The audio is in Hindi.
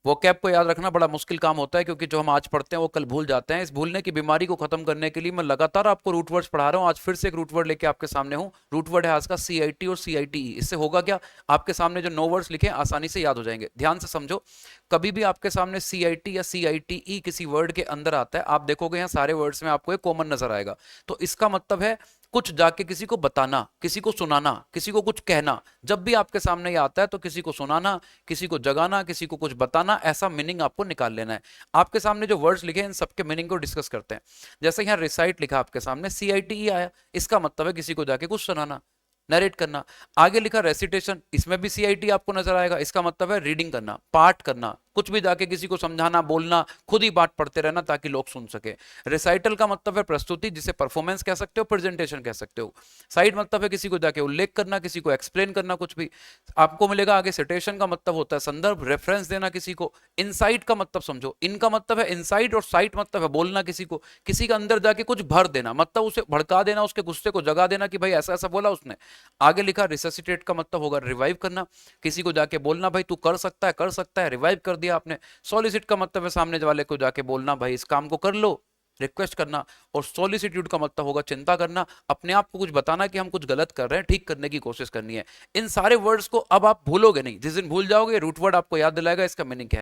वोकैब को याद रखना बड़ा मुश्किल काम होता है, क्योंकि जो हम आज पढ़ते हैं वो कल भूल जाते हैं। इस भूलने की बीमारी को खत्म करने के लिए मैं लगातार आपको रूट वर्ड्स पढ़ा रहा हूँ। आज फिर से एक रूट वर्ड लेके आपके सामने हूँ। रूट वर्ड है आज का CIT और CITE। इससे होगा क्या, आपके सामने जो 9 वर्ड्स लिखे आसानी से याद हो जाएंगे। ध्यान से समझो, कभी भी आपके सामने CIT या CITE किसी वर्ड के अंदर आता है, आप देखोगे यहाँ सारे वर्ड्स में आपको एक कॉमन नजर आएगा। तो इसका मतलब है कुछ जाके किसी को बताना, किसी को सुनाना, किसी को कुछ कहना। जब भी आपके सामने ये आता है तो किसी को सुनाना, किसी को जगाना, किसी को कुछ बताना, ऐसा मीनिंग आपको निकाल लेना है। आपके सामने जो वर्ड्स लिखे हैं इन सबके मीनिंग को डिस्कस करते हैं। जैसे यहाँ रिसाइट लिखा आपके सामने, CITE आया, इसका मतलब है किसी को जाके कुछ सुनाना, नरेट करना। आगे लिखा रेसिटेशन, इसमें भी CIT आपको नजर आएगा, इसका मतलब है रीडिंग करना, पाठ करना, कुछ भी जाके किसी को समझाना, बोलना, खुद ही पाठ पढ़ते रहना ताकि लोग सुन सके। रिसाइटल का मतलब है प्रस्तुति, जिसे परफॉर्मेंस कह सकते हो, प्रेजेंटेशन कह सकते हो। साइड मतलब है किसी को जाके उल्लेख करना, किसी को एक्सप्लेन करना, कुछ भी आपको मिलेगा। आगे सिटेशन का मतलब होता है संदर्भ, रेफरेंस देना किसी को। इनसाइट का मतलब समझो, इनका मतलब है इनसाइट और साइट मतलब है बोलना किसी को, किसी के अंदर जाके कुछ भर देना, मतलब उसे भड़का देना, उसके गुस्से को जगा देना कि भाई ऐसा ऐसा बोला उसने। आगे लिखा रिससिटेट का मतलब होगा रिवाइव करना, किसी को जाके बोलना भाई तू कर सकता है, कर सकता है, रिवाइव कर दिया आपने। सॉलिसिट का मतलब है सामने वाले को जाके बोलना भाई इस काम को कर लो, रिक्वेस्ट करना। और सॉलिसिट्यूड का मतलब होगा चिंता करना, अपने आप को कुछ बताना कि हम कुछ गलत कर रहे हैं, ठीक करने की कोशिश करनी है। इन सारे वर्ड्स को अब आप भूलोगे नहीं, जिस दिन भूल जाओगे रूट वर्ड आपको याद दिलाएगा इसका मीनिंग क्या है।